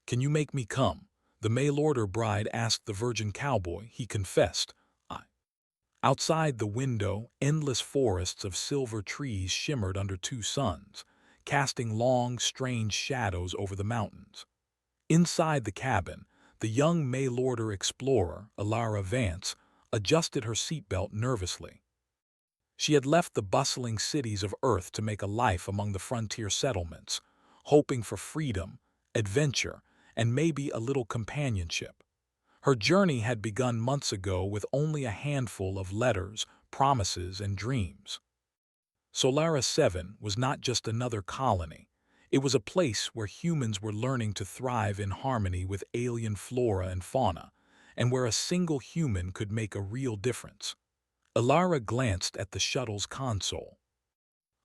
"Can you make me come?" The mail-order bride asked the virgin cowboy. He confessed, "I." Outside the window, endless forests of silver trees shimmered under two suns, casting long, strange shadows over the mountains. Inside the cabin, the young mail-order explorer, Alara Vance, adjusted her seatbelt nervously. She had left the bustling cities of Earth to make a life among the frontier settlements, hoping for freedom, adventure, and maybe a little companionship. Her journey had begun months ago with only a handful of letters, promises, and dreams. Solara 7 was not just another colony. It was a place where humans were learning to thrive in harmony with alien flora and fauna, and where a single human could make a real difference. Alara glanced at the shuttle's console.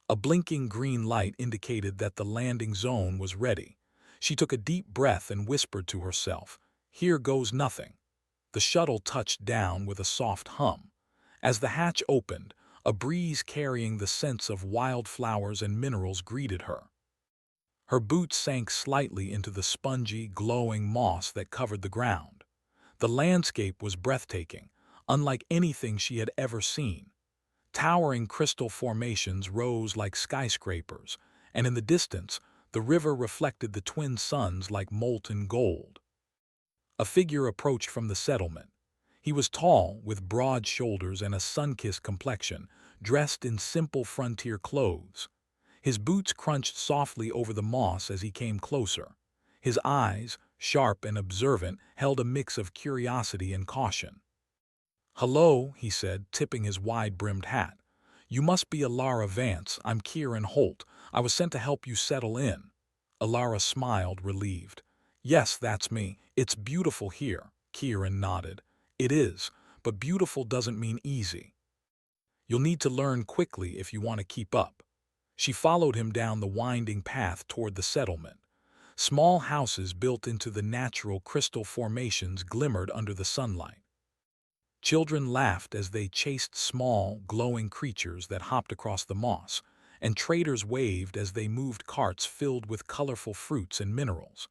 A blinking green light indicated that the landing zone was ready. She took a deep breath and whispered to herself, "Here goes nothing." The shuttle touched down with a soft hum. As the hatch opened, a breeze carrying the scents of wildflowers and minerals greeted her. Her boots sank slightly into the spongy, glowing moss that covered the ground. The landscape was breathtaking, unlike anything she had ever seen. Towering crystal formations rose like skyscrapers, and in the distance, the river reflected the twin suns like molten gold. A figure approached from the settlement. He was tall, with broad shoulders and a sun-kissed complexion, dressed in simple frontier clothes. His boots crunched softly over the moss as he came closer. His eyes, sharp and observant, held a mix of curiosity and caution. "Hello," he said, tipping his wide-brimmed hat. "You must be Alara Vance. I'm Kieran Holt. I was sent to help you settle in." Alara smiled, relieved. "Yes, that's me. It's beautiful here." Kieran nodded. "It is, but beautiful doesn't mean easy. You'll need to learn quickly if you want to keep up." She followed him down the winding path toward the settlement. Small houses built into the natural crystal formations glimmered under the sunlight. Children laughed as they chased small, glowing creatures that hopped across the moss, and traders waved as they moved carts filled with colorful fruits and minerals.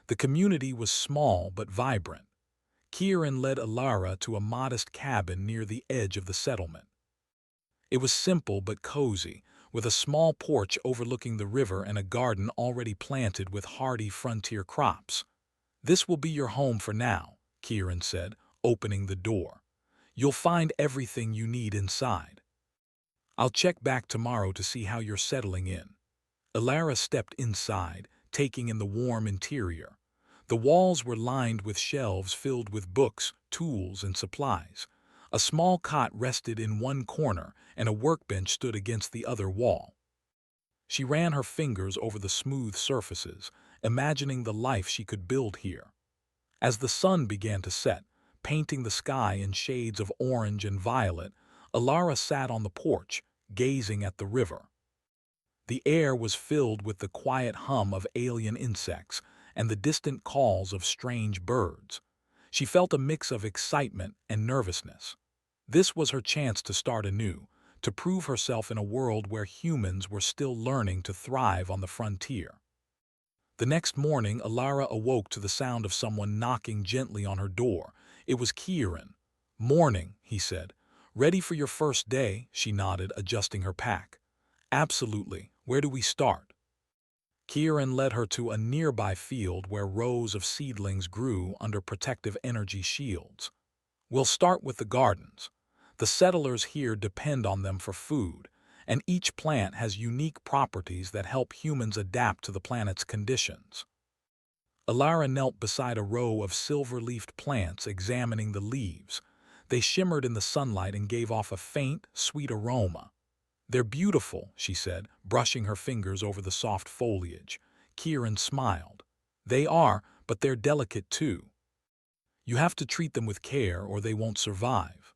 The community was small but vibrant. Kieran led Alara to a modest cabin near the edge of the settlement. It was simple but cozy, with a small porch overlooking the river and a garden already planted with hardy frontier crops. "This will be your home for now," Kieran said, opening the door. "You'll find everything you need inside. I'll check back tomorrow to see how you're settling in." Alara stepped inside, taking in the warm interior. The walls were lined with shelves filled with books, tools, and supplies. A small cot rested in one corner, and a workbench stood against the other wall. She ran her fingers over the smooth surfaces, imagining the life she could build here. As the sun began to set, painting the sky in shades of orange and violet, Alara sat on the porch, gazing at the river. The air was filled with the quiet hum of alien insects and the distant calls of strange birds. She felt a mix of excitement and nervousness. This was her chance to start anew, to prove herself in a world where humans were still learning to thrive on the frontier. The next morning, Alara awoke to the sound of someone knocking gently on her door. It was Kieran. "Morning," he said. "Ready for your first day?" She nodded, adjusting her pack. "Absolutely. Where do we start?" Kieran led her to a nearby field where rows of seedlings grew under protective energy shields. "We'll start with the gardens. The settlers here depend on them for food, and each plant has unique properties that help humans adapt to the planet's conditions." Alara knelt beside a row of silver-leafed plants, examining the leaves. They shimmered in the sunlight and gave off a faint, sweet aroma. "They're beautiful," she said, brushing her fingers over the soft foliage. Kieran smiled. "They are, but they're delicate too. You have to treat them with care or they won't survive."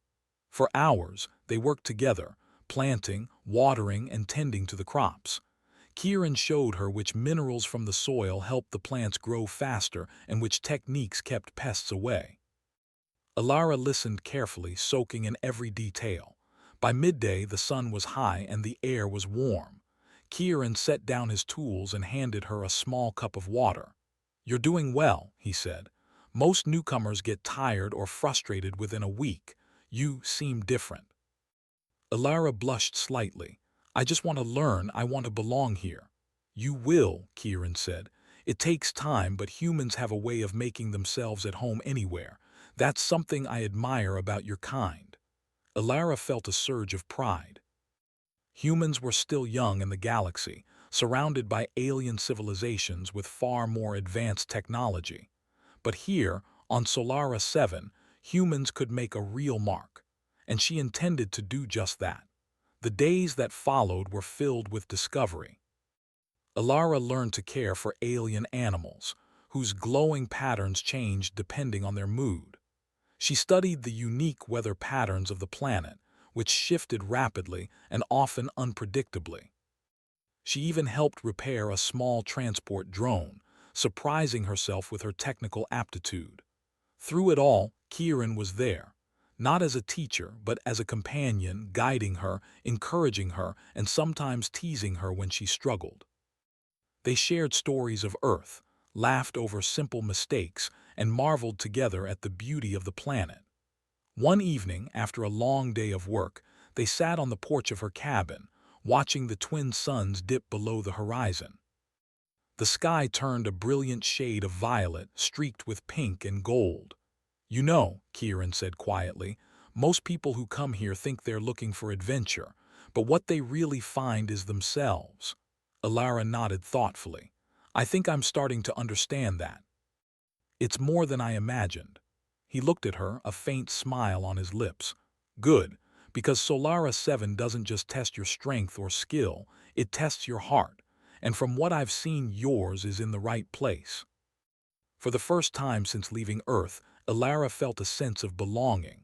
For hours, they worked together, planting, watering, and tending to the crops. Kieran showed her which minerals from the soil helped the plants grow faster and which techniques kept pests away. Alara listened carefully, soaking in every detail. By midday, the sun was high and the air was warm. Kieran set down his tools and handed her a small cup of water. "You're doing well," he said. "Most newcomers get tired or frustrated within a week. You seem different." Alara blushed slightly. "I just want to learn. I want to belong here." "You will," Kieran said. "It takes time, but humans have a way of making themselves at home anywhere. That's something I admire about your kind." Alara felt a surge of pride. Humans were still young in the galaxy, surrounded by alien civilizations with far more advanced technology. But here, on Solara 7, humans could make a real mark. And she intended to do just that. The days that followed were filled with discovery. Alara learned to care for alien animals, whose glowing patterns changed depending on their mood. She studied the unique weather patterns of the planet, which shifted rapidly and often unpredictably. She even helped repair a small transport drone, surprising herself with her technical aptitude. Through it all, Kieran was there, not as a teacher, but as a companion, guiding her, encouraging her, and sometimes teasing her when she struggled. They shared stories of Earth, laughed over simple mistakes, and marveled together at the beauty of the planet. One evening, after a long day of work, they sat on the porch of her cabin, watching the twin suns dip below the horizon. The sky turned a brilliant shade of violet, streaked with pink and gold. "You know," Kieran said quietly, "most people who come here think they're looking for adventure, but what they really find is themselves." Alara nodded thoughtfully. "I think I'm starting to understand that. It's more than I imagined." He looked at her, a faint smile on his lips. "Good, because Solara 7 doesn't just test your strength or skill, it tests your heart, and from what I've seen, yours is in the right place." For the first time since leaving Earth, Alara felt a sense of belonging,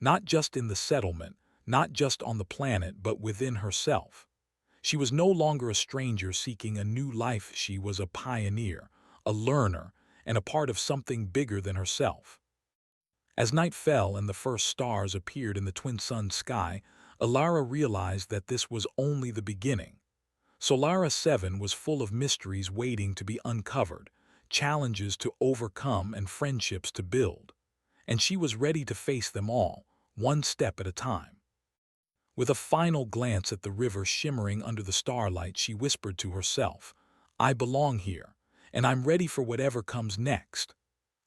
not just in the settlement, not just on the planet, but within herself. She was no longer a stranger seeking a new life. She was a pioneer, a learner, and a part of something bigger than herself. As night fell and the first stars appeared in the twin sun sky, Alara realized that this was only the beginning. Solara 7 was full of mysteries waiting to be uncovered, challenges to overcome and friendships to build. And she was ready to face them all, one step at a time. With a final glance at the river shimmering under the starlight, she whispered to herself, "I belong here, and I'm ready for whatever comes next."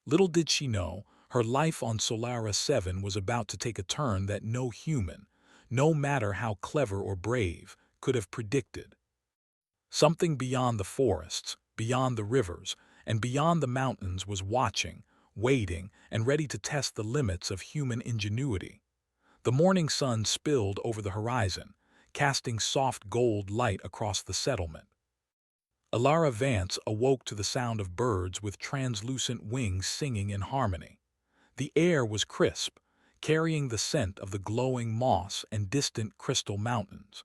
Little did she know, her life on Solara 7 was about to take a turn that no human, no matter how clever or brave, could have predicted. Something beyond the forests, beyond the rivers, and beyond the mountains was watching, waiting, and ready to test the limits of human ingenuity. The morning sun spilled over the horizon, casting soft gold light across the settlement. Alara Vance awoke to the sound of birds with translucent wings singing in harmony. The air was crisp, carrying the scent of the glowing moss and distant crystal mountains.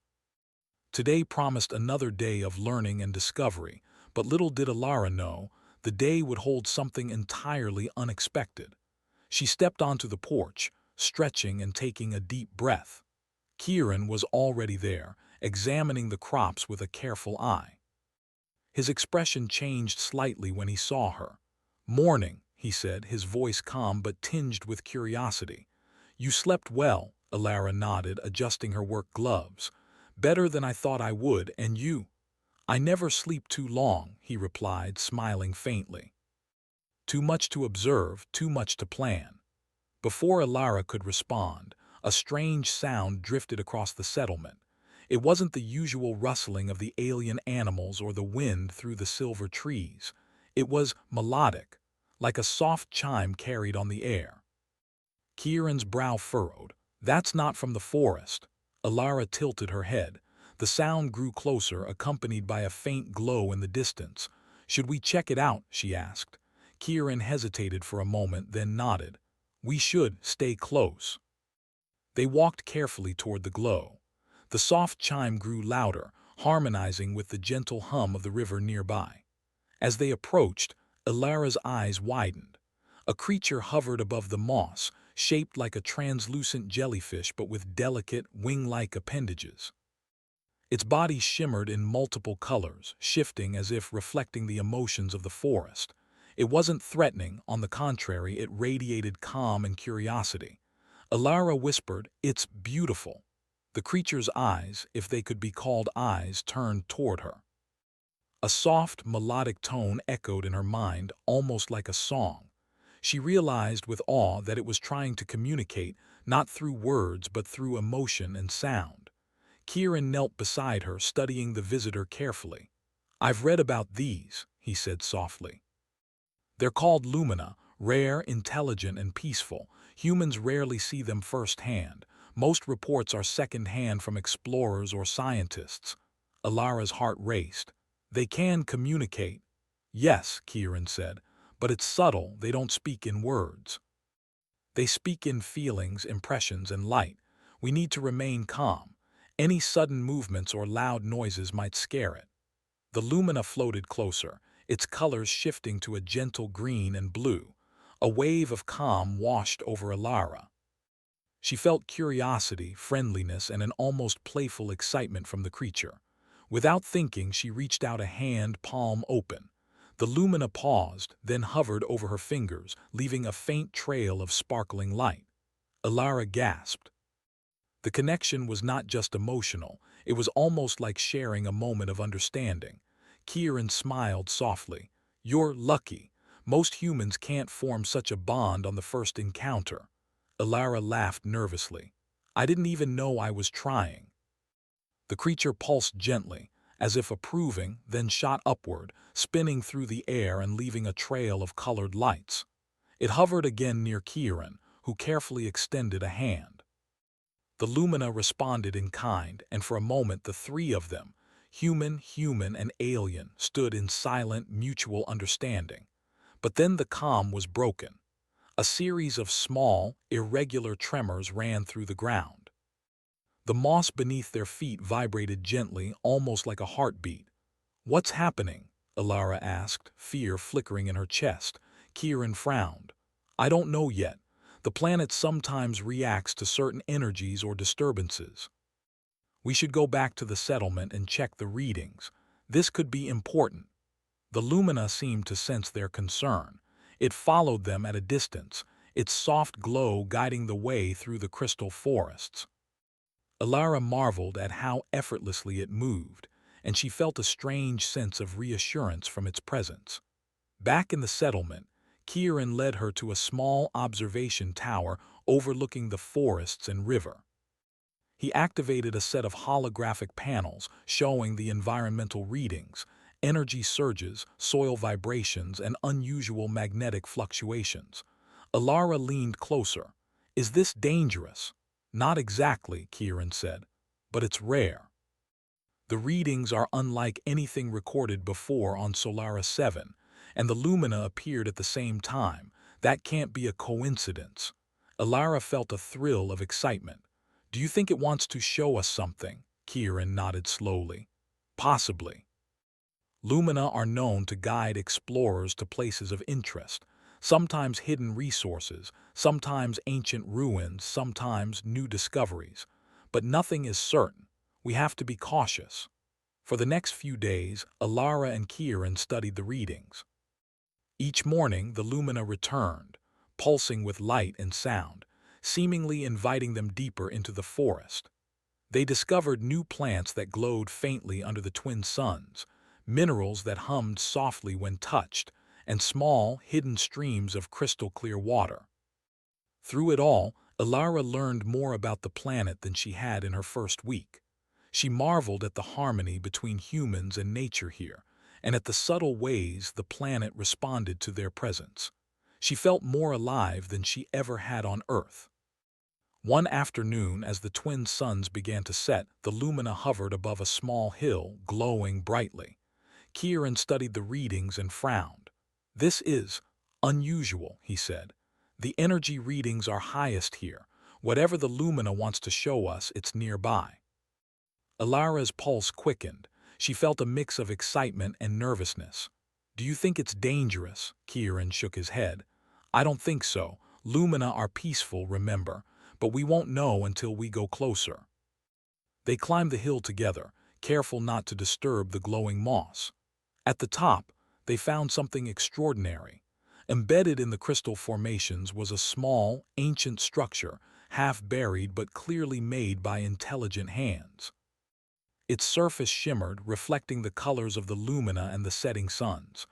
Today promised another day of learning and discovery, but little did Alara know, the day would hold something entirely unexpected. She stepped onto the porch, stretching and taking a deep breath. Kieran was already there, examining the crops with a careful eye. His expression changed slightly when he saw her. "Morning," he said, his voice calm but tinged with curiosity. "You slept well," Alara nodded, adjusting her work gloves. "Better than I thought I would, and you?" "I never sleep too long," he replied, smiling faintly. "Too much to observe, too much to plan." Before Alara could respond, a strange sound drifted across the settlement. It wasn't the usual rustling of the alien animals or the wind through the silver trees. It was melodic, like a soft chime carried on the air. Kieran's brow furrowed. "That's not from the forest." Alara tilted her head. The sound grew closer, accompanied by a faint glow in the distance. "Should we check it out?" she asked. Kieran hesitated for a moment, then nodded. "We should stay close." They walked carefully toward the glow. The soft chime grew louder, harmonizing with the gentle hum of the river nearby. As they approached, Alara's eyes widened. A creature hovered above the moss, shaped like a translucent jellyfish but with delicate, wing-like appendages. Its body shimmered in multiple colors, shifting as if reflecting the emotions of the forest. It wasn't threatening, on the contrary, it radiated calm and curiosity. Alara whispered, "It's beautiful." The creature's eyes, if they could be called eyes, turned toward her. A soft, melodic tone echoed in her mind, almost like a song. She realized with awe that it was trying to communicate, not through words but through emotion and sound. Kieran knelt beside her, studying the visitor carefully. "I've read about these," he said softly. "They're called lumina, rare, intelligent, and peaceful. Humans rarely see them firsthand. Most reports are second-hand from explorers or scientists." Alara's heart raced. "They can communicate." "Yes," Kieran said, "but it's subtle. They don't speak in words. They speak in feelings, impressions, and light. We need to remain calm. Any sudden movements or loud noises might scare it." The lumina floated closer, its colors shifting to a gentle green and blue. A wave of calm washed over Alara. She felt curiosity, friendliness, and an almost playful excitement from the creature. Without thinking, she reached out a hand, palm open. The lumina paused, then hovered over her fingers, leaving a faint trail of sparkling light. Alara gasped. The connection was not just emotional, it was almost like sharing a moment of understanding. Kieran smiled softly. "You're lucky. Most humans can't form such a bond on the first encounter." Alara laughed nervously. "I didn't even know I was trying." The creature pulsed gently, as if approving, then shot upward, spinning through the air and leaving a trail of colored lights. It hovered again near Kieran, who carefully extended a hand. The lumina responded in kind, and for a moment the three of them, human, and alien, stood in silent, mutual understanding. But then the calm was broken. A series of small, irregular tremors ran through the ground. The moss beneath their feet vibrated gently, almost like a heartbeat. "What's happening?" Alara asked, fear flickering in her chest. Kieran frowned. "I don't know yet. The planet sometimes reacts to certain energies or disturbances. We should go back to the settlement and check the readings. This could be important." The lumina seemed to sense their concern. It followed them at a distance, its soft glow guiding the way through the crystal forests. Alara marveled at how effortlessly it moved, and she felt a strange sense of reassurance from its presence. Back in the settlement, Kieran led her to a small observation tower overlooking the forests and river. He activated a set of holographic panels showing the environmental readings, energy surges, soil vibrations, and unusual magnetic fluctuations. Alara leaned closer. "Is this dangerous?" "Not exactly," Kieran said, "but it's rare. The readings are unlike anything recorded before on Solaris 7, and the lumina appeared at the same time. That can't be a coincidence." Alara felt a thrill of excitement. "Do you think it wants to show us something?" Kieran nodded slowly. "Possibly. Lumina are known to guide explorers to places of interest, sometimes hidden resources, sometimes ancient ruins, sometimes new discoveries. But nothing is certain. We have to be cautious." For the next few days, Alara and Kieran studied the readings. Each morning, the lumina returned, pulsing with light and sound, seemingly inviting them deeper into the forest. They discovered new plants that glowed faintly under the twin suns, minerals that hummed softly when touched, and small, hidden streams of crystal-clear water. Through it all, Alara learned more about the planet than she had in her first week. She marveled at the harmony between humans and nature here, and at the subtle ways the planet responded to their presence. She felt more alive than she ever had on Earth. One afternoon, as the twin suns began to set, the lumina hovered above a small hill, glowing brightly. Kieran studied the readings and frowned. "This is unusual," he said. "The energy readings are highest here. Whatever the lumina wants to show us, it's nearby." Alara's pulse quickened. She felt a mix of excitement and nervousness. "Do you think it's dangerous?" Kieran shook his head. "I don't think so. Lumina are peaceful, remember, but we won't know until we go closer." They climbed the hill together, careful not to disturb the glowing moss. At the top, they found something extraordinary, Embedded in the crystal formations was a small, ancient structure, half buried but clearly made by intelligent hands. Its surface shimmered, reflecting the colors of the lumina and the setting suns.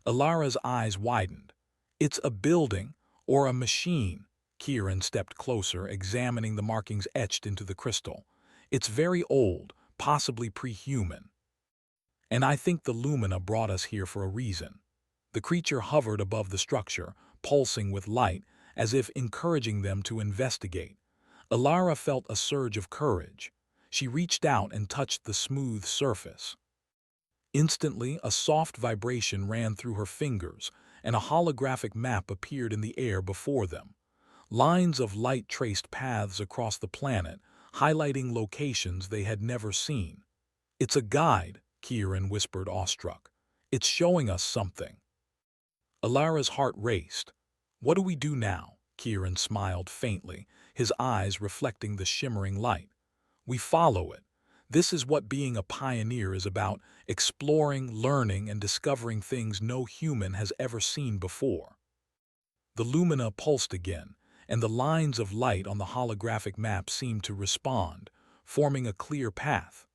Alara's eyes widened. "It's a building, or a machine." Kieran stepped closer, examining the markings etched into the crystal. "It's very old, possibly pre-human. And I think the lumina brought us here for a reason." The creature hovered above the structure, pulsing with light, as if encouraging them to investigate. Alara felt a surge of courage. She reached out and touched the smooth surface. Instantly, a soft vibration ran through her fingers, and a holographic map appeared in the air before them. Lines of light traced paths across the planet, highlighting locations they had never seen. "It's a guide," Kieran whispered, awestruck. "It's showing us something." Alara's heart raced. "What do we do now?" Kieran smiled faintly, his eyes reflecting the shimmering light. "We follow it. This is what being a pioneer is about, exploring, learning, and discovering things no human has ever seen before." The lumina pulsed again, and the lines of light on the holographic map seemed to respond, forming a clear path.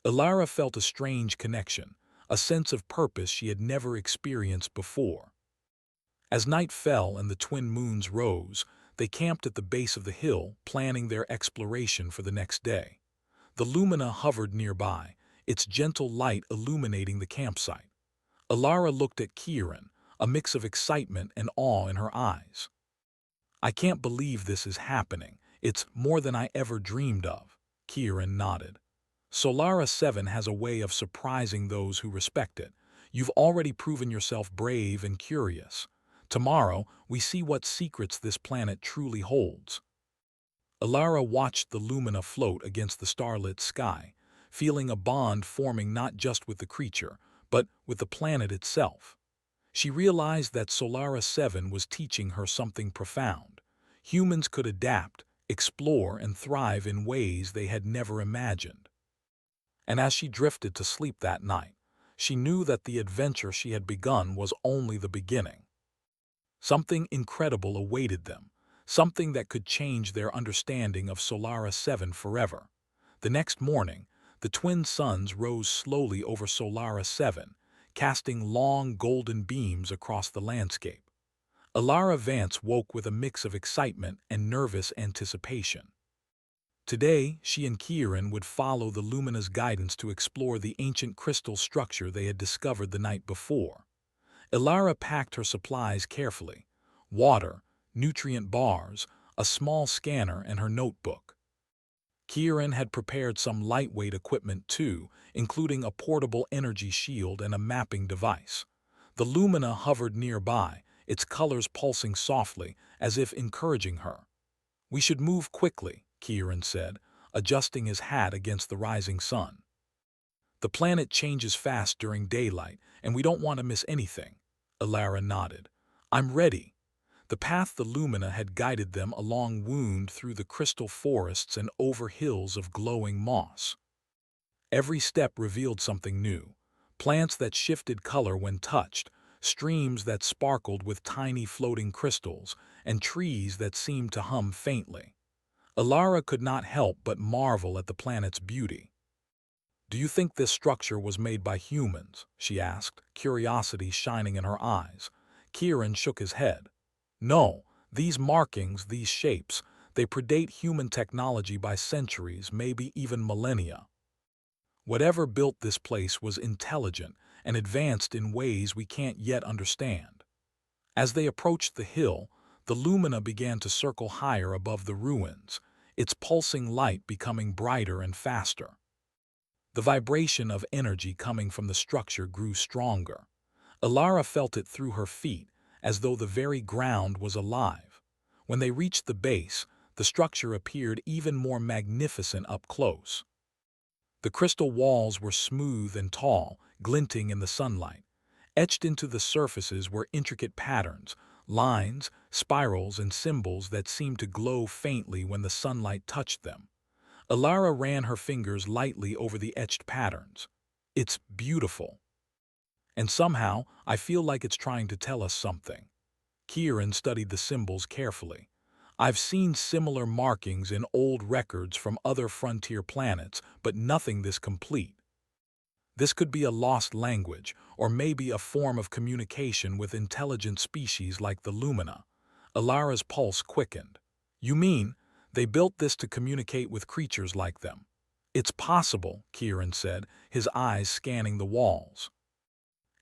Alara felt a strange connection, a sense of purpose she had never experienced before. As night fell and the twin moons rose, they camped at the base of the hill, planning their exploration for the next day. The lumina hovered nearby, its gentle light illuminating the campsite. Alara looked at Kieran, a mix of excitement and awe in her eyes. "I can't believe this is happening. It's more than I ever dreamed of." Kieran nodded. "Solara 7 has a way of surprising those who respect it. You've already proven yourself brave and curious. Tomorrow, we see what secrets this planet truly holds." Alara watched the lumina float against the starlit sky, feeling a bond forming not just with the creature, but with the planet itself. She realized that Solara 7 was teaching her something profound. Humans could adapt, explore, and thrive in ways they had never imagined. And as she drifted to sleep that night, she knew that the adventure she had begun was only the beginning. Something incredible awaited them, something that could change their understanding of Solara 7 forever. The next morning, the twin suns rose slowly over Solara 7, casting long golden beams across the landscape. Alara Vance woke with a mix of excitement and nervous anticipation. Today, she and Kieran would follow the lumina's guidance to explore the ancient crystal structure they had discovered the night before. Alara packed her supplies carefully: water, nutrient bars, a small scanner, and her notebook. Kieran had prepared some lightweight equipment too, including a portable energy shield and a mapping device. The lumina hovered nearby, its colors pulsing softly, as if encouraging her. "We should move quickly," Kieran said, adjusting his hat against the rising sun. "The planet changes fast during daylight, and we don't want to miss anything." Alara nodded. "I'm ready." The path the lumina had guided them along wound through the crystal forests and over hills of glowing moss. Every step revealed something new: plants that shifted color when touched, streams that sparkled with tiny floating crystals, and trees that seemed to hum faintly. Alara could not help but marvel at the planet's beauty. "Do you think this structure was made by humans?" she asked, curiosity shining in her eyes. Kieran shook his head. "No, these markings, these shapes, they predate human technology by centuries, maybe even millennia. Whatever built this place was intelligent and advanced in ways we can't yet understand." As they approached the hill, the lumina began to circle higher above the ruins, its pulsing light becoming brighter and faster. The vibration of energy coming from the structure grew stronger. Alara felt it through her feet, as though the very ground was alive. When they reached the base, the structure appeared even more magnificent up close. The crystal walls were smooth and tall, glinting in the sunlight. Etched into the surfaces were intricate patterns, lines, spirals, and symbols that seemed to glow faintly when the sunlight touched them. Alara ran her fingers lightly over the etched patterns. "It's beautiful. And somehow, I feel like it's trying to tell us something." Kieran studied the symbols carefully. I've seen similar markings in old records from other frontier planets, but nothing this complete. This could be a lost language, or maybe a form of communication with intelligent species like the Lumina. Alara's pulse quickened. You mean, they built this to communicate with creatures like them? It's possible, Kieran said, his eyes scanning the walls.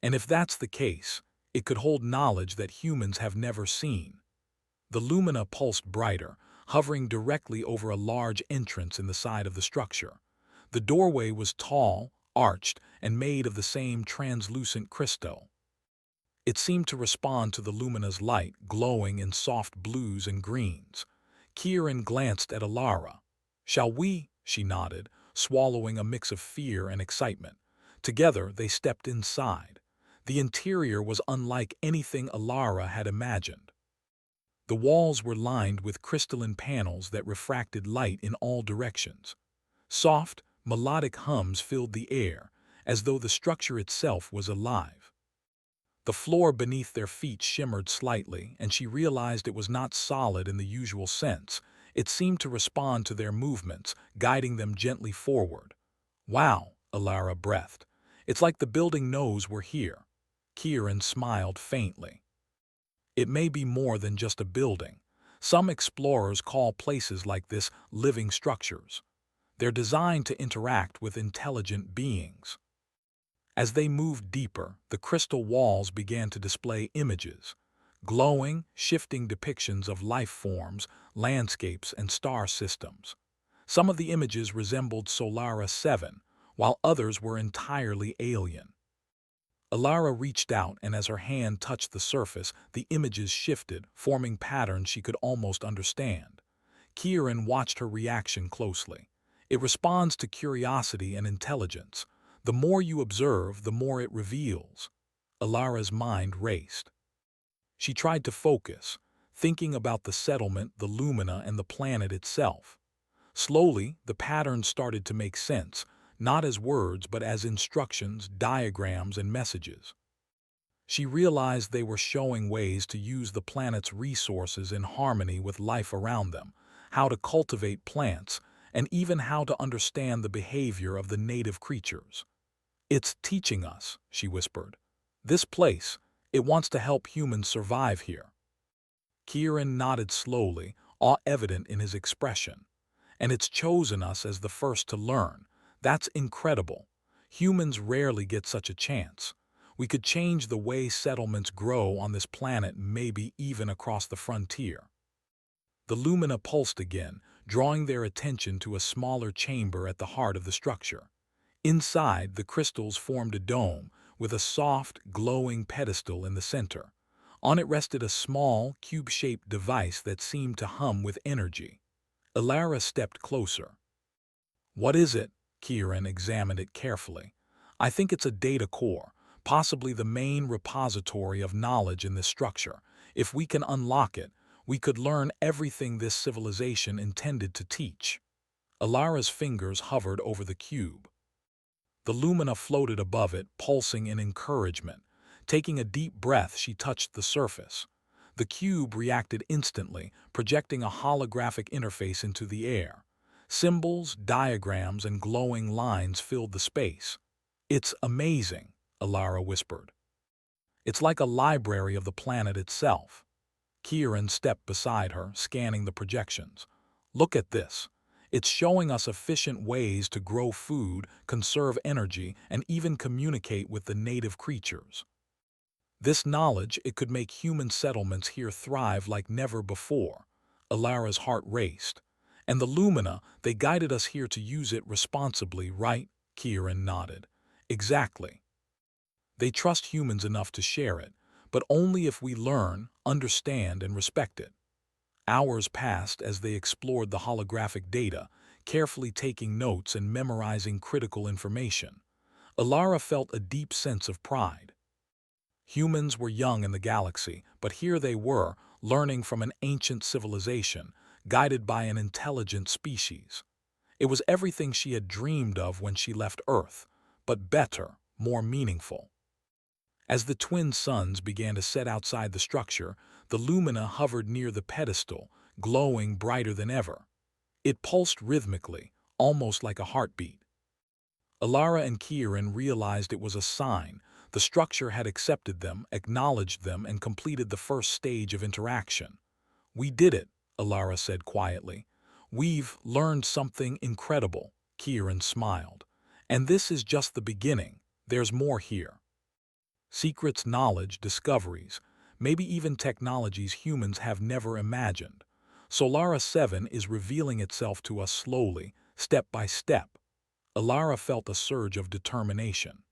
And if that's the case, it could hold knowledge that humans have never seen. The Lumina pulsed brighter, hovering directly over a large entrance in the side of the structure. The doorway was tall, arched, and made of the same translucent crystal. It seemed to respond to the Lumina's light, glowing in soft blues and greens. Kieran glanced at Alara. "Shall we?" she nodded, swallowing a mix of fear and excitement. Together, they stepped inside. The interior was unlike anything Alara had imagined. The walls were lined with crystalline panels that refracted light in all directions. Soft, melodic hums filled the air, as though the structure itself was alive. The floor beneath their feet shimmered slightly, and she realized it was not solid in the usual sense. It seemed to respond to their movements, guiding them gently forward. "Wow," Alara breathed. "It's like the building knows we're here." Kieran smiled faintly. It may be more than just a building. Some explorers call places like this living structures. They're designed to interact with intelligent beings. As they moved deeper, the crystal walls began to display images, glowing, shifting depictions of life forms, landscapes, and star systems. Some of the images resembled Solaris 7, while others were entirely alien. Alara reached out, and as her hand touched the surface, the images shifted, forming patterns she could almost understand. Kieran watched her reaction closely. It responds to curiosity and intelligence. The more you observe, the more it reveals. Alara's mind raced. She tried to focus, thinking about the settlement, the Lumina, and the planet itself. Slowly, the patterns started to make sense, not as words but as instructions, diagrams, and messages. She realized they were showing ways to use the planet's resources in harmony with life around them, how to cultivate plants, and even how to understand the behavior of the native creatures. "It's teaching us," she whispered. "This place, it wants to help humans survive here." Kieran nodded slowly, awe evident in his expression. "And it's chosen us as the first to learn. That's incredible. Humans rarely get such a chance. We could change the way settlements grow on this planet, maybe even across the frontier." The Lumina pulsed again, drawing their attention to a smaller chamber at the heart of the structure. Inside, the crystals formed a dome, with a soft, glowing pedestal in the center. On it rested a small, cube-shaped device that seemed to hum with energy. Alara stepped closer. "What is it?" Kieran examined it carefully. "I think it's a data core, possibly the main repository of knowledge in this structure. If we can unlock it, we could learn everything this civilization intended to teach." Alara's fingers hovered over the cube. The Lumina floated above it, pulsing in encouragement. Taking a deep breath, she touched the surface. The cube reacted instantly, projecting a holographic interface into the air. Symbols, diagrams, and glowing lines filled the space. "It's amazing," Alara whispered. "It's like a library of the planet itself." Kieran stepped beside her, scanning the projections. "Look at this. It's showing us efficient ways to grow food, conserve energy, and even communicate with the native creatures. This knowledge, it could make human settlements here thrive like never before." Alara's heart raced. "And the Lumina, they guided us here to use it responsibly, right?" Kieran nodded. "Exactly. They trust humans enough to share it, but only if we learn, understand, and respect it." Hours passed as they explored the holographic data, carefully taking notes and memorizing critical information. Alara felt a deep sense of pride. Humans were young in the galaxy, but here they were, learning from an ancient civilization, guided by an intelligent species. It was everything she had dreamed of when she left Earth, but better, more meaningful. As the twin suns began to set outside the structure, The lumina hovered near the pedestal, glowing brighter than ever. It pulsed rhythmically, almost like a heartbeat. Alara and Kieran realized it was a sign. The structure had accepted them, acknowledged them, and completed the first stage of interaction. "We did it," Alara said quietly. "We've learned something incredible," Kieran smiled. "And this is just the beginning. There's more here. Secrets, knowledge, discoveries, maybe even technologies humans have never imagined. Solara 7 is revealing itself to us slowly, step by step." Alara felt a surge of determination.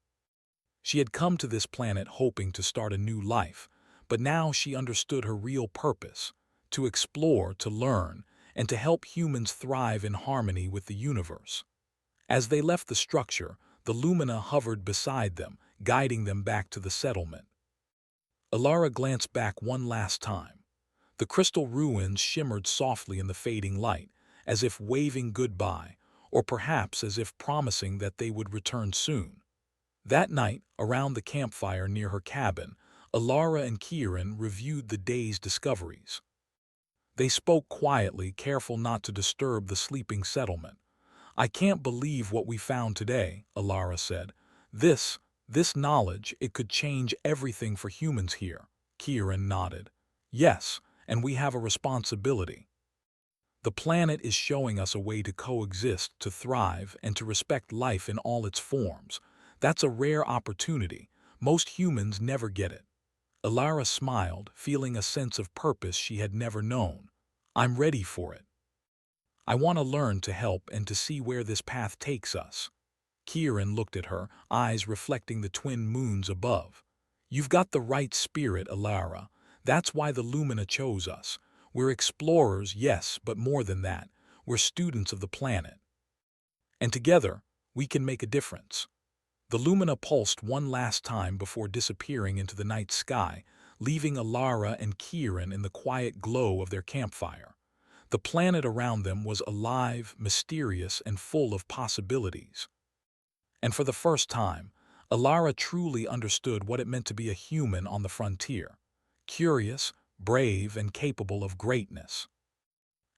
She had come to this planet hoping to start a new life, but now she understood her real purpose: to explore, to learn, and to help humans thrive in harmony with the universe. As they left the structure, the lumina hovered beside them, guiding them back to the settlement. Alara glanced back one last time. The crystal ruins shimmered softly in the fading light, as if waving goodbye, or perhaps as if promising that they would return soon. That night, around the campfire near her cabin, Alara and Kieran reviewed the day's discoveries. They spoke quietly, careful not to disturb the sleeping settlement. "I can't believe what we found today," Alara said. This knowledge, it could change everything for humans here." Kieran nodded. "Yes, and we have a responsibility. The planet is showing us a way to coexist, to thrive, and to respect life in all its forms. That's a rare opportunity. Most humans never get it." Alara smiled, feeling a sense of purpose she had never known. "I'm ready for it. I want to learn, to help, and to see where this path takes us." Kieran looked at her, eyes reflecting the twin moons above. "You've got the right spirit, Alara. That's why the Lumina chose us. We're explorers, yes, but more than that. We're students of the planet. And together, we can make a difference." The Lumina pulsed one last time before disappearing into the night sky, leaving Alara and Kieran in the quiet glow of their campfire. The planet around them was alive, mysterious, and full of possibilities. And for the first time, Alara truly understood what it meant to be a human on the frontier: curious, brave, and capable of greatness.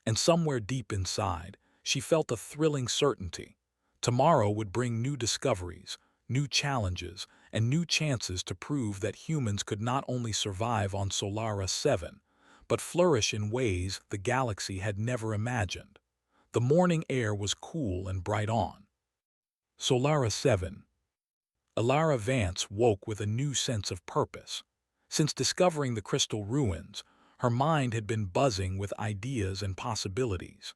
And somewhere deep inside, she felt a thrilling certainty. Tomorrow would bring new discoveries, new challenges, and new chances to prove that humans could not only survive on Solara 7, but flourish in ways the galaxy had never imagined. The morning air was cool and bright on. Solara 7. Alara Vance woke with a new sense of purpose. Since discovering the crystal ruins, her mind had been buzzing with ideas and possibilities.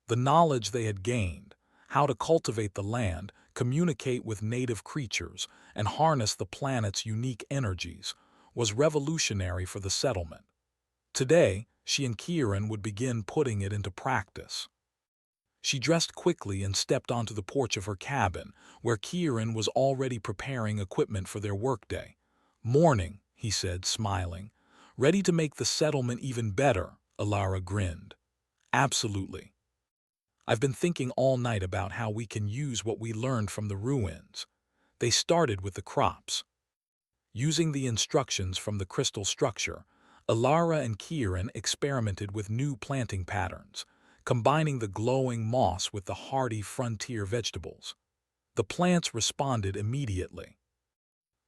The knowledge they had gained, how to cultivate the land, communicate with native creatures, and harness the planet's unique energies, was revolutionary for the settlement. Today, she and Kieran would begin putting it into practice. She dressed quickly and stepped onto the porch of her cabin, where Kieran was already preparing equipment for their workday. "Morning," he said, smiling. "Ready to make the settlement even better?" Alara grinned. "Absolutely. I've been thinking all night about how we can use what we learned from the ruins." They started with the crops. Using the instructions from the crystal structure, Alara and Kieran experimented with new planting patterns, combining the glowing moss with the hardy frontier vegetables. The plants responded immediately.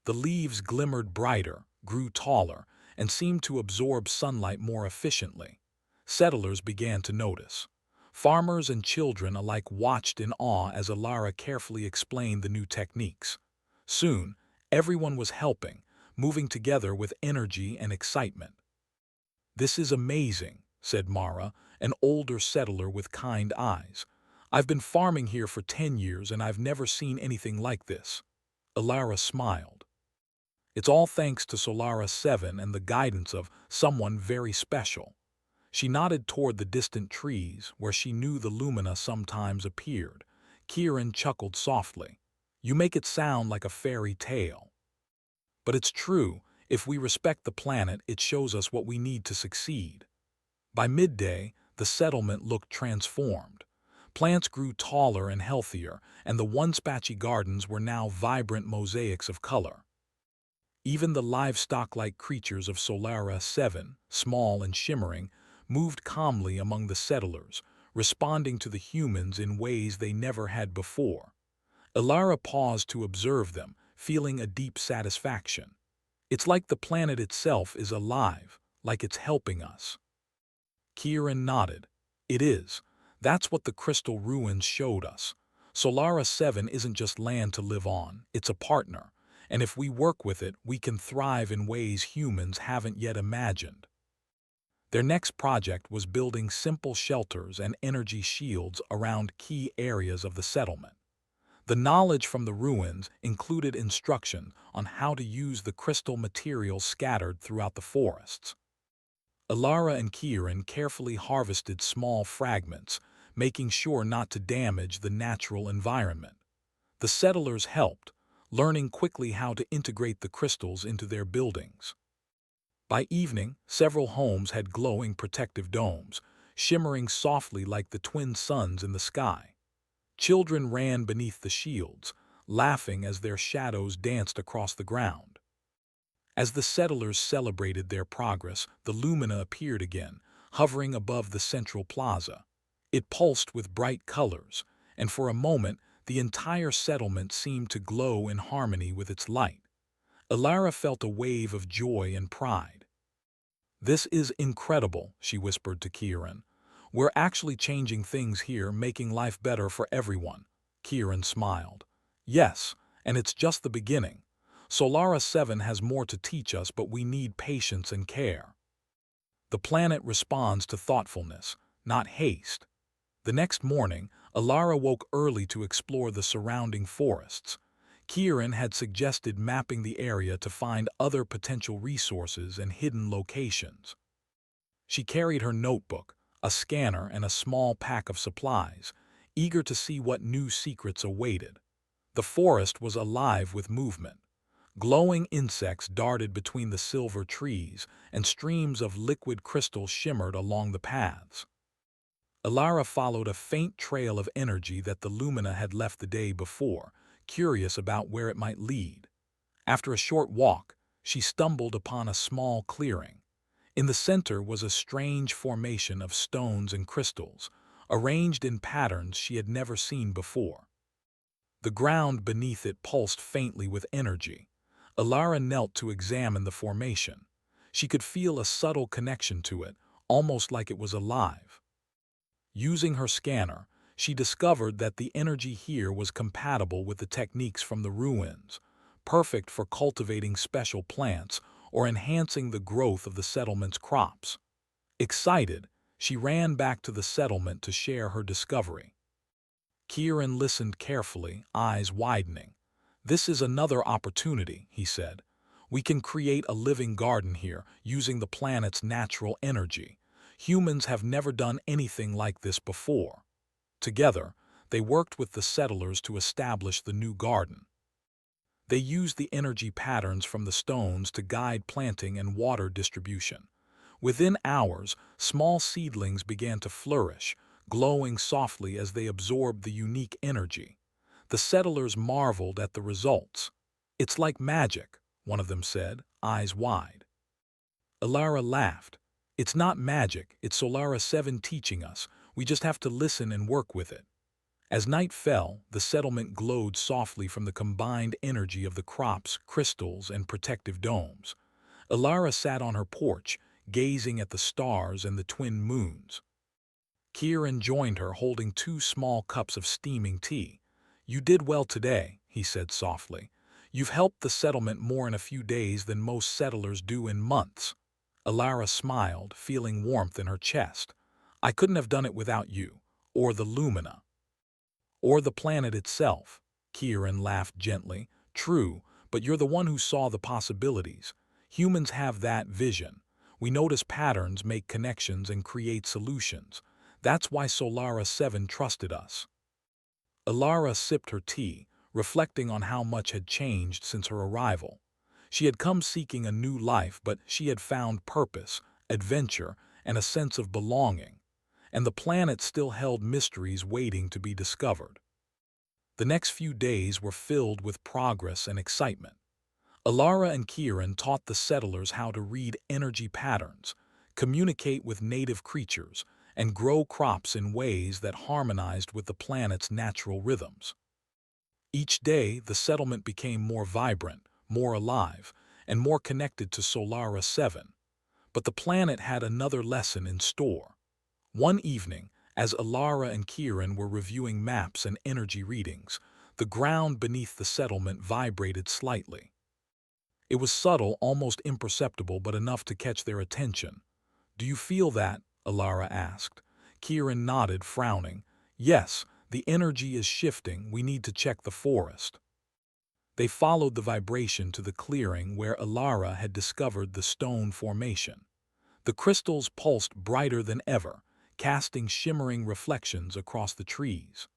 The leaves glimmered brighter, grew taller, and seemed to absorb sunlight more efficiently. Settlers began to notice. Farmers and children alike watched in awe as Alara carefully explained the new techniques. Soon, everyone was helping, moving together with energy and excitement. "This is amazing," said Mara, an older settler with kind eyes. "I've been farming here for 10 years and I've never seen anything like this." Alara smiled. "It's all thanks to Solara 7 and the guidance of someone very special." She nodded toward the distant trees, where she knew the Lumina sometimes appeared. Kieran chuckled softly. "You make it sound like a fairy tale. But it's true. If we respect the planet, it shows us what we need to succeed." By midday, the settlement looked transformed. Plants grew taller and healthier, and the once patchy gardens were now vibrant mosaics of color. Even the livestock-like creatures of Solara 7, small and shimmering, moved calmly among the settlers, responding to the humans in ways they never had before. Ilara paused to observe them, feeling a deep satisfaction. It's like the planet itself is alive, like it's helping us. Kieran nodded. It is. That's what the crystal ruins showed us. Solara 7 isn't just land to live on, it's a partner. And if we work with it, we can thrive in ways humans haven't yet imagined. Their next project was building simple shelters and energy shields around key areas of the settlement. The knowledge from the ruins included instruction on how to use the crystal materials scattered throughout the forests. Ilara and Kieran carefully harvested small fragments, making sure not to damage the natural environment. The settlers helped, learning quickly how to integrate the crystals into their buildings. By evening, several homes had glowing protective domes, shimmering softly like the twin suns in the sky. Children ran beneath the shields, laughing as their shadows danced across the ground. As the settlers celebrated their progress, the lumina appeared again, hovering above the central plaza. It pulsed with bright colors, and for a moment, the entire settlement seemed to glow in harmony with its light. Ilara felt a wave of joy and pride. "This is incredible," she whispered to Kieran. "We're actually changing things here, making life better for everyone." Kieran smiled. "Yes, and it's just the beginning. Solara 7 has more to teach us, but we need patience and care." The planet responds to thoughtfulness, not haste. The next morning, Ilara woke early to explore the surrounding forests. Kieran had suggested mapping the area to find other potential resources and hidden locations. She carried her notebook, a scanner, and a small pack of supplies, eager to see what new secrets awaited. The forest was alive with movement. Glowing insects darted between the silver trees, and streams of liquid crystal shimmered along the paths. Ilara followed a faint trail of energy that the lumina had left the day before, curious about where it might lead. After a short walk, she stumbled upon a small clearing. In the center was a strange formation of stones and crystals, arranged in patterns she had never seen before. The ground beneath it pulsed faintly with energy. Ilara knelt to examine the formation. She could feel a subtle connection to it, almost like it was alive. Using her scanner, she discovered that the energy here was compatible with the techniques from the ruins, perfect for cultivating special plants or enhancing the growth of the settlement's crops. Excited, she ran back to the settlement to share her discovery. Kieran listened carefully, eyes widening. "This is another opportunity," he said. "We can create a living garden here using the planet's natural energy. Humans have never done anything like this before." Together, they worked with the settlers to establish the new garden. They used the energy patterns from the stones to guide planting and water distribution. Within hours, small seedlings began to flourish, glowing softly as they absorbed the unique energy. The settlers marveled at the results. "It's like magic," one of them said, eyes wide. Ilara laughed. "It's not magic, it's Solara 7 teaching us. We just have to listen and work with it." As night fell, the settlement glowed softly from the combined energy of the crops, crystals, and protective domes. Ilara sat on her porch, gazing at the stars and the twin moons. Kieran joined her, holding 2 small cups of steaming tea. "You did well today," he said softly. "You've helped the settlement more in a few days than most settlers do in months." Ilara smiled, feeling warmth in her chest. "I couldn't have done it without you, or the Lumina, or the planet itself." Kieran laughed gently. "True, but you're the one who saw the possibilities. Humans have that vision. We notice patterns, make connections, and create solutions. That's why Solara 7 trusted us." Ilara sipped her tea, reflecting on how much had changed since her arrival. She had come seeking a new life, but she had found purpose, adventure, and a sense of belonging. And the planet still held mysteries waiting to be discovered. The next few days were filled with progress and excitement. Alara and Kieran taught the settlers how to read energy patterns, communicate with native creatures, and grow crops in ways that harmonized with the planet's natural rhythms. Each day, the settlement became more vibrant, more alive, and more connected to Solara 7. But the planet had another lesson in store. One evening, as Alara and Kieran were reviewing maps and energy readings, the ground beneath the settlement vibrated slightly. It was subtle, almost imperceptible, but enough to catch their attention. "Do you feel that?" Alara asked. Kieran nodded, frowning. "Yes, the energy is shifting. We need to check the forest." They followed the vibration to the clearing where Alara had discovered the stone formation. The crystals pulsed brighter than ever, casting shimmering reflections across the trees.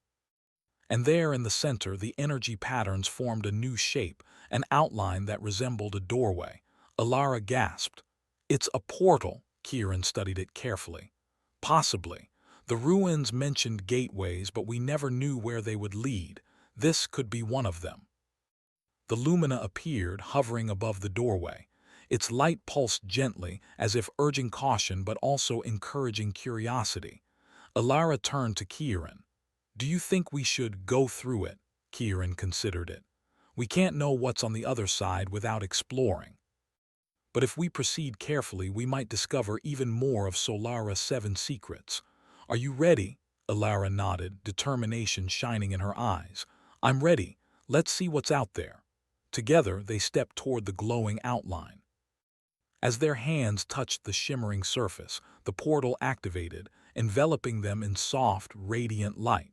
And there in the center, the energy patterns formed a new shape, an outline that resembled a doorway. Alara gasped. "It's a portal." Kieran studied it carefully. "Possibly. The ruins mentioned gateways, but we never knew where they would lead. This could be one of them." The lumina appeared, hovering above the doorway. Its light pulsed gently, as if urging caution but also encouraging curiosity. Alara turned to Kieran. "Do you think we should go through it?" Kieran considered it. "We can't know what's on the other side without exploring. But if we proceed carefully, we might discover even more of Solara 7's secrets." "Are you ready?" Alara nodded, determination shining in her eyes. "I'm ready. Let's see what's out there." Together, they stepped toward the glowing outline. As their hands touched the shimmering surface, the portal activated, enveloping them in soft, radiant light.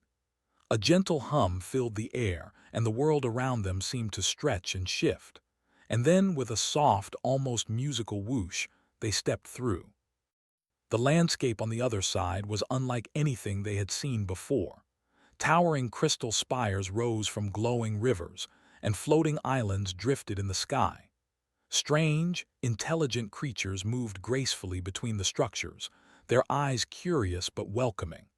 A gentle hum filled the air, and the world around them seemed to stretch and shift. And then, with a soft, almost musical whoosh, they stepped through. The landscape on the other side was unlike anything they had seen before. Towering crystal spires rose from glowing rivers, and floating islands drifted in the sky. Strange, intelligent creatures moved gracefully between the structures, their eyes curious but welcoming.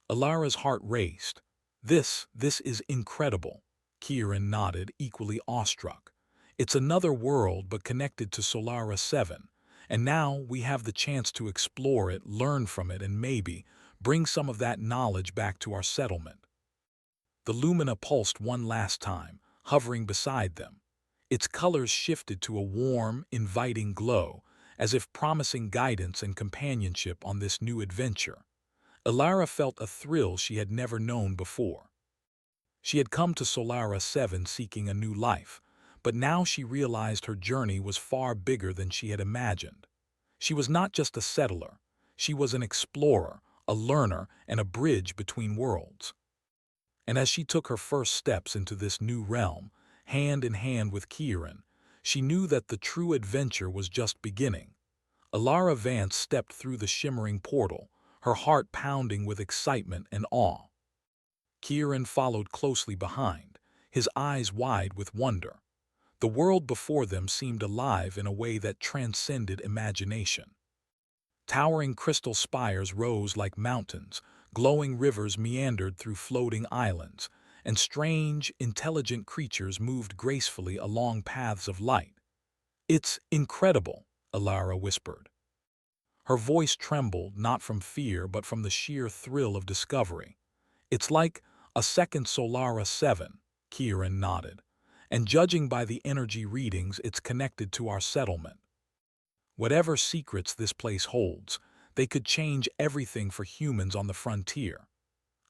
Alara's heart raced. This is incredible." Kieran nodded, equally awestruck. "It's another world but connected to Solara 7, and now we have the chance to explore it, learn from it, and maybe bring some of that knowledge back to our settlement." The lumina pulsed one last time, hovering beside them. Its colors shifted to a warm, inviting glow, as if promising guidance and companionship on this new adventure. Alara felt a thrill she had never known before. She had come to Solara 7 seeking a new life, but now she realized her journey was far bigger than she had imagined. She was not just a settler, she was an explorer, a learner, and a bridge between worlds. And as she took her first steps into this new realm, hand in hand with Kieran, she knew that the true adventure was just beginning. Alara Vance stepped through the shimmering portal, her heart pounding with excitement and awe. Kieran followed closely behind, his eyes wide with wonder. The world before them seemed alive in a way that transcended imagination. Towering crystal spires rose like mountains, glowing rivers meandered through floating islands, and strange, intelligent creatures moved gracefully along paths of light. "It's incredible," Alara whispered. Her voice trembled not from fear but from the sheer thrill of discovery. "It's like a second Solara 7, Kieran nodded. "And judging by the energy readings, it's connected to our settlement. Whatever secrets this place holds, they could change everything for humans on the frontier."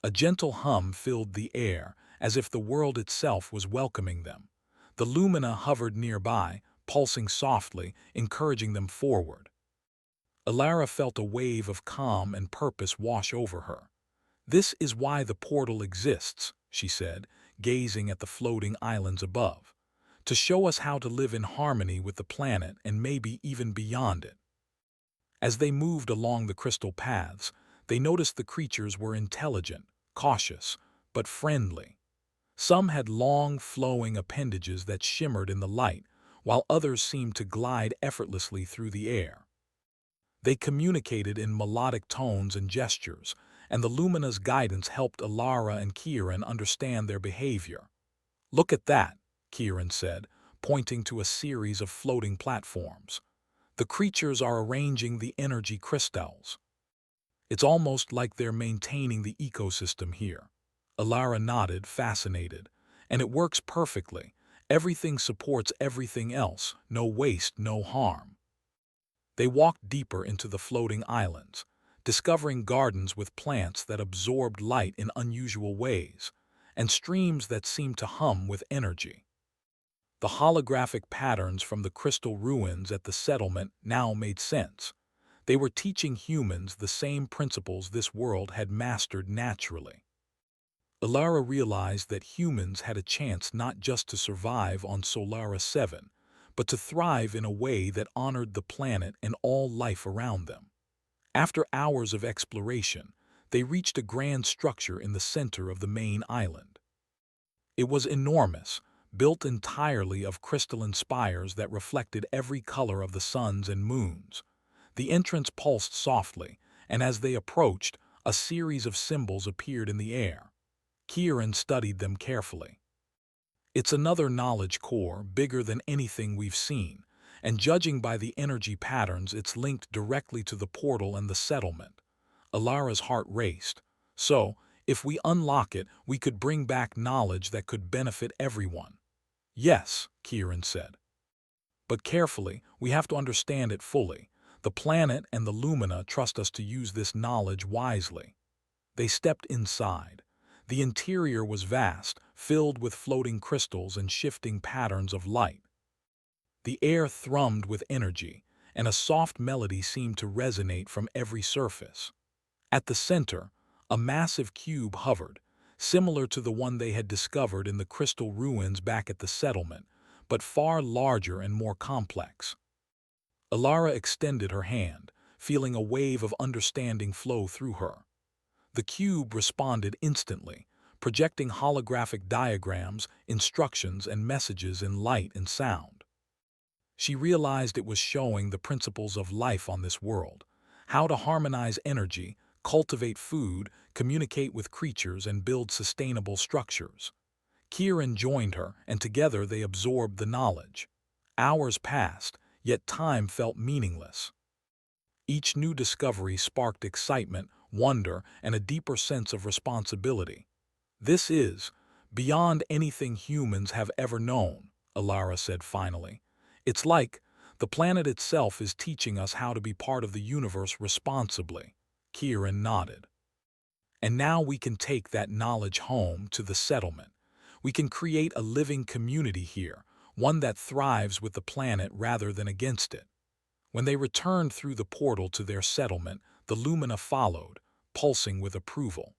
A gentle hum filled the air, as if the world itself was welcoming them. The lumina hovered nearby, pulsing softly, encouraging them forward. Alara felt a wave of calm and purpose wash over her. "This is why the portal exists," she said, gazing at the floating islands above. "To show us how to live in harmony with the planet and maybe even beyond it." As they moved along the crystal paths, they noticed the creatures were intelligent, cautious, but friendly. Some had long, flowing appendages that shimmered in the light, while others seemed to glide effortlessly through the air. They communicated in melodic tones and gestures, and the Lumina's guidance helped Alara and Kieran understand their behavior. "Look at that," Kieran said, pointing to a series of floating platforms. The creatures are arranging the energy crystals. It's almost like they're maintaining the ecosystem here. Alara nodded, fascinated. And it works perfectly. Everything supports everything else. No waste, no harm. They walked deeper into the floating islands, discovering gardens with plants that absorbed light in unusual ways, and streams that seemed to hum with energy. The holographic patterns from the crystal ruins at the settlement now made sense. They were teaching humans the same principles this world had mastered naturally. Alara realized that humans had a chance not just to survive on Solara 7, but to thrive in a way that honored the planet and all life around them. After hours of exploration, they reached a grand structure in the center of the main island. It was enormous, built entirely of crystalline spires that reflected every color of the suns and moons. The entrance pulsed softly, and as they approached, a series of symbols appeared in the air. Kieran studied them carefully. It's another knowledge core, bigger than anything we've seen, and judging by the energy patterns, it's linked directly to the portal and the settlement. Alara's heart raced. So, if we unlock it, we could bring back knowledge that could benefit everyone. Yes, Kieran said. But carefully, we have to understand it fully. The planet and the Lumina trust us to use this knowledge wisely. They stepped inside. The interior was vast, filled with floating crystals and shifting patterns of light. The air thrummed with energy, and a soft melody seemed to resonate from every surface. At the center, a massive cube hovered, similar to the one they had discovered in the crystal ruins back at the settlement, but far larger and more complex. Alara extended her hand, feeling a wave of understanding flow through her. The cube responded instantly, projecting holographic diagrams, instructions, and messages in light and sound. She realized it was showing the principles of life on this world, how to harmonize energy, cultivate food, communicate with creatures, and build sustainable structures. Kieran joined her, and together they absorbed the knowledge. Hours passed, yet time felt meaningless. Each new discovery sparked excitement, wonder, and a deeper sense of responsibility. This is beyond anything humans have ever known, Alara said finally. It's like the planet itself is teaching us how to be part of the universe responsibly. Kieran nodded. And now we can take that knowledge home to the settlement. We can create a living community here, one that thrives with the planet rather than against it. When they returned through the portal to their settlement, the Lumina followed, pulsing with approval.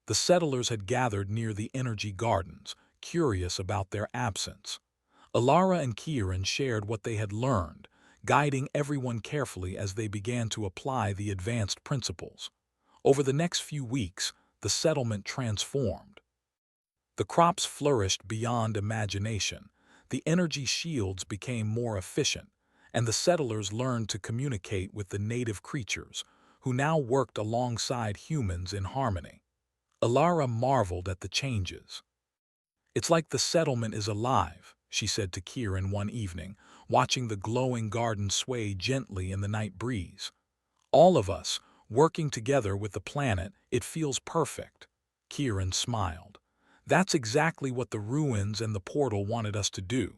The settlers had gathered near the energy gardens, curious about their absence. Alara and Kieran shared what they had learned, guiding everyone carefully as they began to apply the advanced principles. Over the next few weeks, the settlement transformed. The crops flourished beyond imagination, the energy shields became more efficient, and the settlers learned to communicate with the native creatures, who now worked alongside humans in harmony. Alara marveled at the changes. It's like the settlement is alive, she said to Kieran one evening, watching the glowing garden sway gently in the night breeze. All of us, working together with the planet, it feels perfect. Kieran smiled. That's exactly what the ruins and the portal wanted us to do.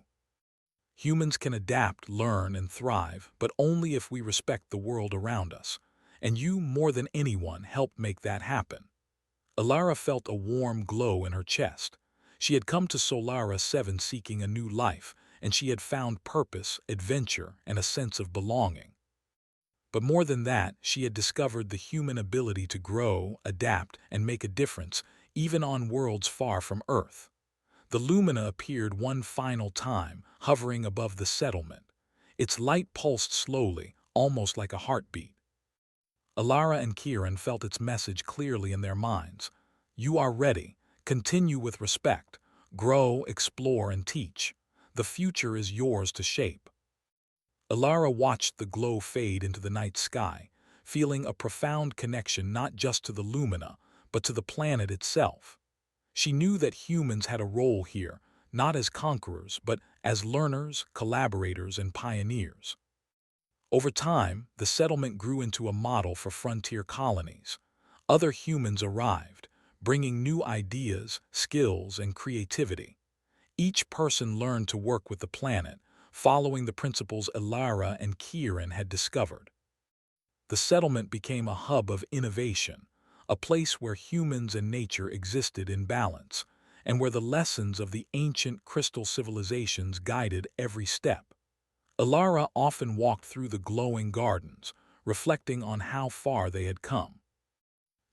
Humans can adapt, learn, and thrive, but only if we respect the world around us. And you, more than anyone, helped make that happen. Alara felt a warm glow in her chest. She had come to Solara 7 seeking a new life, and she had found purpose, adventure, and a sense of belonging. But more than that, she had discovered the human ability to grow, adapt, and make a difference, even on worlds far from Earth. The Lumina appeared one final time, hovering above the settlement. Its light pulsed slowly, almost like a heartbeat. Alara and Kieran felt its message clearly in their minds. You are ready. Continue with respect. Grow, explore, and teach. The future is yours to shape. Alara watched the glow fade into the night sky, feeling a profound connection not just to the Lumina, but to the planet itself. She knew that humans had a role here, not as conquerors, but as learners, collaborators, and pioneers. Over time, the settlement grew into a model for frontier colonies. Other humans arrived, bringing new ideas, skills, and creativity. Each person learned to work with the planet, following the principles Elara and Kieran had discovered. The settlement became a hub of innovation, a place where humans and nature existed in balance, and where the lessons of the ancient crystal civilizations guided every step. Elara often walked through the glowing gardens, reflecting on how far they had come.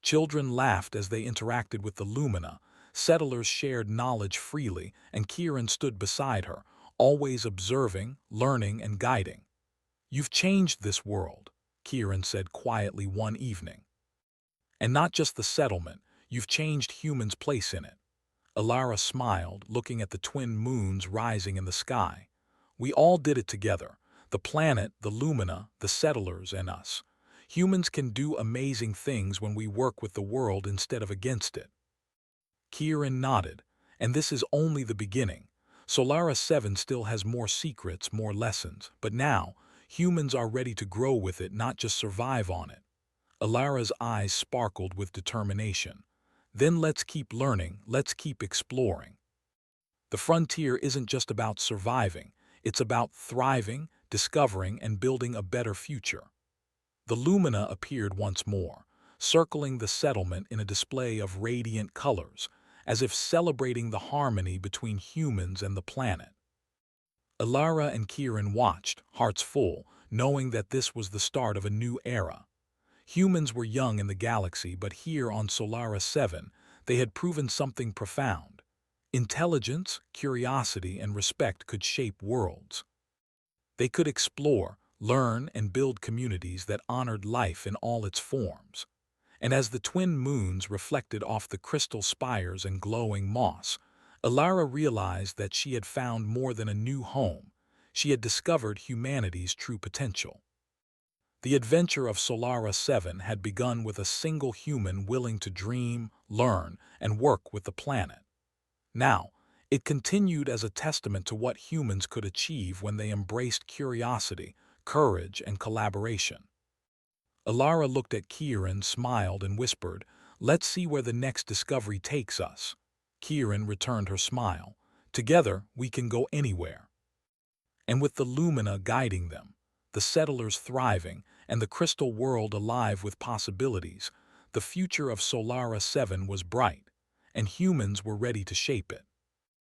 Children laughed as they interacted with the Lumina, settlers shared knowledge freely, and Kieran stood beside her, always observing, learning, and guiding. "You've changed this world," Kieran said quietly one evening. "And not just the settlement, you've changed humans' place in it." Elara smiled, looking at the twin moons rising in the sky. "We all did it together. The planet, the Lumina, the settlers, and us. Humans can do amazing things when we work with the world instead of against it." Kieran nodded. "And this is only the beginning. Solara 7 still has more secrets, more lessons, but now, humans are ready to grow with it, not just survive on it." Alara's eyes sparkled with determination. "Then let's keep learning, let's keep exploring. The frontier isn't just about surviving, it's about thriving, discovering, and building a better future." The Lumina appeared once more, circling the settlement in a display of radiant colors, as if celebrating the harmony between humans and the planet. Elara and Kieran watched, hearts full, knowing that this was the start of a new era. Humans were young in the galaxy, but here on Solara 7, they had proven something profound. Intelligence, curiosity, and respect could shape worlds. They could explore, learn, and build communities that honored life in all its forms. And as the twin moons reflected off the crystal spires and glowing moss, Elara realized that she had found more than a new home. She had discovered humanity's true potential. The adventure of Solara 7 had begun with a single human willing to dream, learn, and work with the planet. Now, it continued as a testament to what humans could achieve when they embraced curiosity, courage, and collaboration. Elara looked at Kieran, smiled, and whispered, "Let's see where the next discovery takes us." Kieran returned her smile. "Together, we can go anywhere." And with the Lumina guiding them, the settlers thriving, and the crystal world alive with possibilities, the future of Solara 7 was bright, and humans were ready to shape it.